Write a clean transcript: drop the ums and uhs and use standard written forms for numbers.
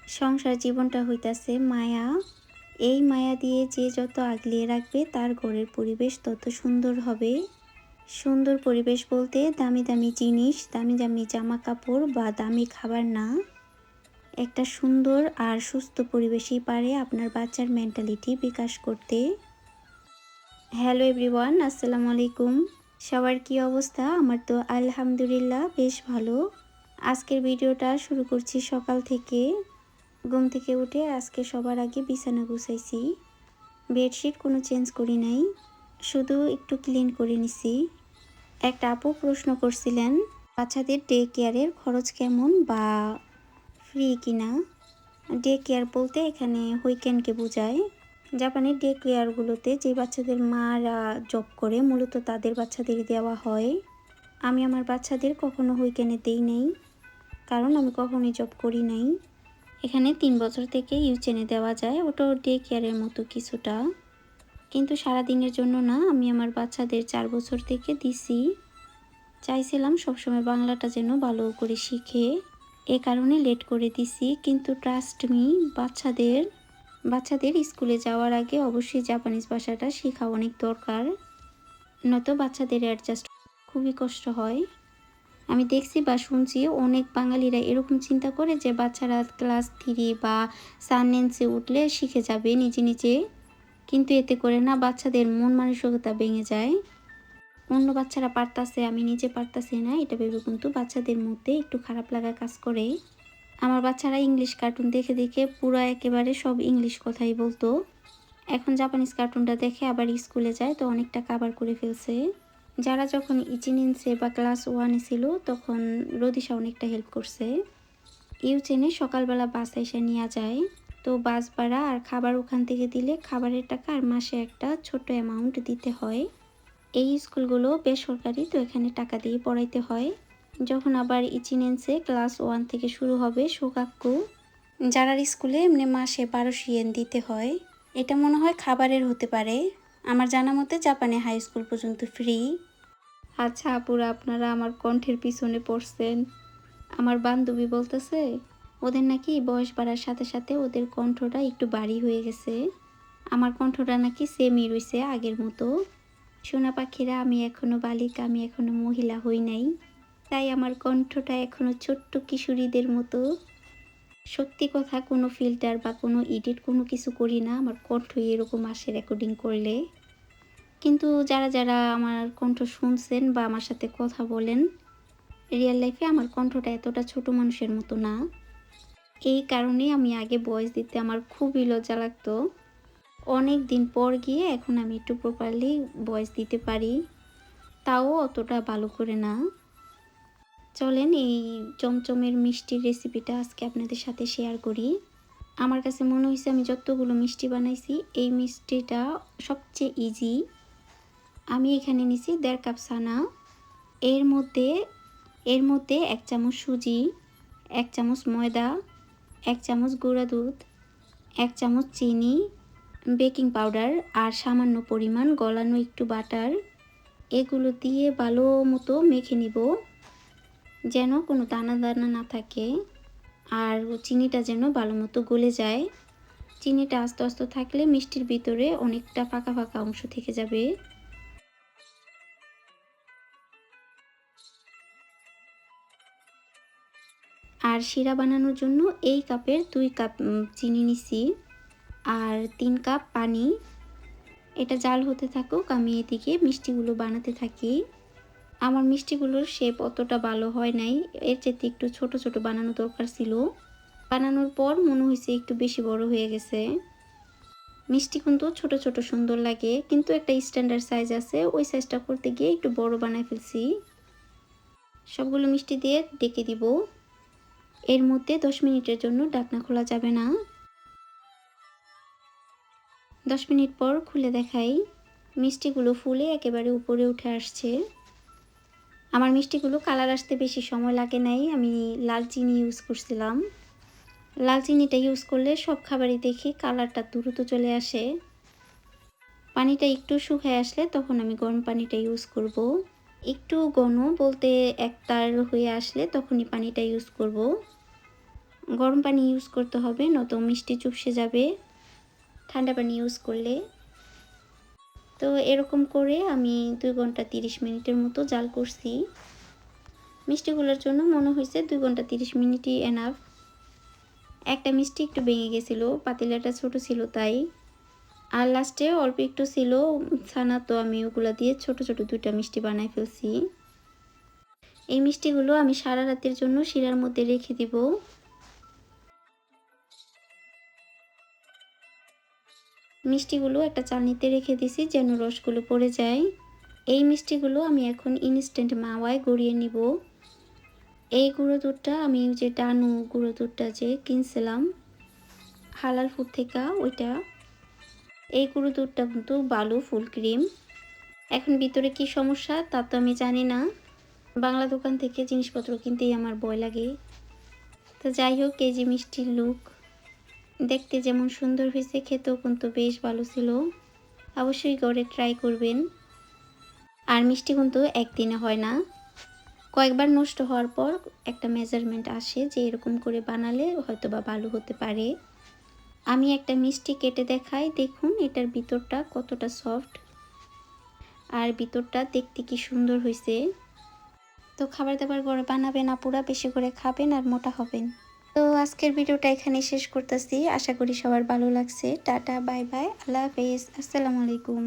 সংসার জীবনটা হইতাছে মায়া। এই মায়া দিয়ে যে যত আগলিয়ে রাখবে তার ঘরের পরিবেশ তত সুন্দর হবে। সুন্দর পরিবেশ বলতে দামি দামি জিনিস, দামি দামি জামা কাপড় বা দামি খাবার না। একটা সুন্দর আর সুস্থ পরিবেশই পারে আপনার বাচ্চার মেন্টালিটি বিকাশ করতে। হ্যালো এভরিওয়ান, আসসালামু আলাইকুম। সবার কি অবস্থা? আমার তো আলহামদুলিল্লাহ বেশ ভালো। আজকের ভিডিওটা শুরু করছি সকাল থেকে। ঘুম থেকে উঠে আজকে সবার আগে বিছানা গুছাইছি। বেডশিট কোনো চেঞ্জ করি নাই, শুধু একটু ক্লিন করে নিছি। একটা আপু প্রশ্ন করছিলেন বাচ্চাদের ডে কেয়ারের খরচ কেমন বা ফ্রি কিনা। ডে কেয়ার বলতে এখানে উইকেন্ডকে বোঝায়। জাপানের ডে কেয়ারগুলোতে যে বাচ্চাদের মারা জব করে মূলত তাদের বাচ্চাদের দেওয়া হয়। আমি আমার বাচ্চাদের কখনো উইকেন্ডে দেই নাই, কারণ আমি কখনোই জব করি নাই। এখানে 3 বছর থেকে ইউচেনে দেওয়া যায়, ওটাও ডে কেয়ারের মতো কিছুটা, কিন্তু সারাদিনের জন্য না। আমি আমার বাচ্চাদের 4 বছর থেকে দিছি। চাইছিলাম সবসময় বাংলাটা যেন ভালো করে শিখে, এ কারণে লেট করে দিছি। কিন্তু ট্রাস্ট মি, বাচ্চাদের স্কুলে যাওয়ার আগে অবশ্যই জাপানিজ ভাষাটা শেখা অনেক দরকার, নয়তো বাচ্চাদের অ্যাডজাস্ট খুবই কষ্ট হয়। আমি দেখছি বা শুনছি অনেক বাঙালিরা এরকম চিন্তা করে যে বাচ্চারা ক্লাস 3 বা সাননেন্সে উঠলে শিখে যাবে নিজে নিজে, কিন্তু এতে করে না বাচ্চাদের মন মানসিকতা ভেঙে যায়। অন্য বাচ্চারা পারতাছে, আমি নিজে পারতাছি না, এটা ভেবে কিন্তু বাচ্চাদের মধ্যে একটু খারাপ লাগা কাজ করে। আমার বাচ্চারা ইংলিশ কার্টুন দেখে দেখে পুরো একেবারে সব ইংলিশ কথাই বলতো। এখন জাপানিজ কার্টুনটা দেখে আবার স্কুলে যায়, তো অনেকটা কাভার করে ফেলছে। যারা যখন ইচিনিনসে বা ক্লাস 1-এ ছিল তখন রদিশা অনেকটা হেল্প করছে। ইউচেনে সকালবেলা বাস এসে নিয়ে যায়, তো বাস ভাড়া আর খাবার ওখান থেকে দিলে খাবারের টাকা আর মাসে একটা ছোট্ট অ্যামাউন্ট দিতে হয়। এই স্কুলগুলো বেসরকারি, তো এখানে টাকা দিয়ে পড়াইতে হয়। যখন আবার ইচিনেন্সে ক্লাস 1 থেকে শুরু হবে শোকাক্কু, যারার স্কুলে এমনি মাসে 1200 ইয়েন দিতে হয়। এটা মনে হয় খাবারের হতে পারে। আমার জানা মতে জাপানে হাই স্কুল পর্যন্ত ফ্রি। আচ্ছা আপুরা, আপনারা আমার কণ্ঠের পিছনে পড়ছেন। আমার বান্ধবী বলতেছে ওদের নাকি বয়স বাড়ার সাথে সাথে ওদের কণ্ঠটা একটু ভারী হয়ে গেছে। আমার কণ্ঠটা নাকি সেমই রইছে আগের মতো। সোনা পাখিরা, আমি এখনো বালিকা, আমি এখনো মহিলা হই নাই, তাই আমার কণ্ঠটা এখনো ছোট্ট কিশোরীদের মতো। সত্যি কথা, কোনো ফিল্টার বা কোনো এডিট কোনো কিছু করি না, আমার কণ্ঠ এরকম আসে রেকর্ডিং করলে। কিন্তু যারা যারা আমার কণ্ঠ শুনছেন বা আমার সাথে কথা বলেন, রিয়েল লাইফে আমার কণ্ঠটা এতটা ছোট মানুষের মতো না। এই কারণে আমি আগে ভয়েস দিতে আমার খুবই লজ্জা লাগতো। অনেক দিন পর গিয়ে এখন আমি একটু প্রপারলি ভয়েস দিতে পারি, তাও অতটা ভালো করে না। চলেন এই চমচমের মিষ্টির রেসিপিটা আজকে আপনাদের সাথে শেয়ার করি। আমার কাছে মনে হয়েছে আমি যতগুলো মিষ্টি বানাইছি এই মিষ্টিটা সবচেয়ে ইজি। আমি এখানে নিছি 1.5 কাপ ছানা। এর মধ্যে 1 চামচ সুজি, 1 চামচ ময়দা, 1 চামচ গুঁড়া দুধ, 1 চামচ চিনি, বেকিং পাউডার আর সামান্য পরিমাণ গলানো একটু বাটার। এগুলো দিয়ে ভালো মতো মেখে নিব, যেন কোনো দানা দানা না থাকে, আর চিনিটা যেন ভালো মতো গলে যায়। চিনিটা আস্তে আস্তে থাকলে মিষ্টির ভিতরে অনেকটা ফাঁকা ফাঁকা অংশ থেকে যাবে। আর শিরা বানানোর জন্য এই কাপের 2 কাপ চিনি নিছি আর 3 কাপ পানি। এটা জাল হতে থাকুক, আমি এদিকে মিষ্টিগুলো বানাতে থাকি। আমার মিষ্টিগুলোর শেপ অতটা ভালো হয় নাই, এর চেয়ে একটু ছোট ছোট বানানো দরকার ছিল। বানানোর পর মনে হয়েছে একটু বেশি বড় হয়ে গেছে। মিষ্টি কিন্তু ছোট ছোট সুন্দর লাগে, কিন্তু একটা স্ট্যান্ডার্ড সাইজ আছে, ওই সাইজটা করতে গিয়ে একটু বড় বানায় ফেলছি। সবগুলো মিষ্টি দিয়ে ডেকে দিব। এর মধ্যে 10 মিনিটের জন্য ঢাকনা খোলা যাবে না। 10 মিনিট পর খুলে দেখাই, মিষ্টিগুলো ফুলে একেবারে উপরে উঠে আসছে। আমার মিষ্টিগুলো কালার আসতে বেশি সময় লাগে নাই, আমি লাল চিনি ইউজ করছিলাম। লাল চিনিটা ইউজ করলে সব খাবারই দেখি কালারটা দ্রুত চলে আসে। পানিটা একটু শুকিয়ে আসলে তখন আমি গরম পানিটা ইউজ করব। একটু ঘন বলতে একতার হয়ে আসলে তখনই পানিটা ইউজ করব। গরম পানি ইউজ করতে হবে, নয়তো মিষ্টি চুপসে যাবে ঠান্ডা পানি ইউজ করলে। তো এরকম করে আমি 2 ঘন্টা 30 মিনিটের মতো জাল করছি। মিষ্টিগুলোর জন্য মনে হয়েছে 2 ঘন্টা 30 মিনিটই এনাফ। একটা মিষ্টি একটু ভেঙে গেছিলো, পাতিলাটা ছোট ছিল তাই। আর লাস্টে অল্প একটু ছিল ছানা, তো আমি ওগুলা দিয়ে ছোট ছোট 2টা মিষ্টি বানাই ফেলছি। এই মিষ্টিগুলো আমি সারা রাতের জন্য শিরার মধ্যে রেখে দিব। মিষ্টিগুলো একটা চালনিতে রেখে দিছি যেন রসগুলো পড়ে যায়। এই মিষ্টিগুলো আমি এখন ইনস্ট্যান্ট মাওয়ায় গড়িয়ে নিব। এই গুঁড়ো দুধটা আমি যে ডানু গুঁড়ো দুধটা যে কিনছিলাম হালাল ফুড থেকে, ওইটা। এই গুঁড়ো দুধটা কিন্তু ভালো, ফুল ক্রিম। এখন ভিতরে কি সমস্যা তা তো আমি জানি না, বাংলা দোকান থেকে জিনিসপত্র কিনতেই আমার ভয় লাগে। তো যাই হোক, এই যে মিষ্টির লুক দেখতে যেমন সুন্দর হয়েছে, খেতেও কিন্তু বেশ ভালো ছিল। অবশ্যই ঘরে ট্রাই করবেন। আর মিষ্টি কিন্তু একদিনে হয় না, কয়েকবার নষ্ট হওয়ার পর একটা মেজারমেন্ট আসে যে এরকম করে বানালে হয়তো বা ভালো হতে পারে। আমি একটা মিষ্টি কেটে দেখাই, দেখুন এটার ভিতরটা কতটা সফট আর ভিতরটা দেখতে কি সুন্দর হয়েছে। তো খাবার দাবার ঘরে বানাবেন আপুরা, বেশি করে খাবেন আর মোটা হবেন। তো আজকের ভিডিওটা এখানে শেষ করতেছি, আশা করি সবার ভালো লাগছে। টাটা, বাই বাই, আল্লাহ হাফেজ, আসসালামু আলাইকুম।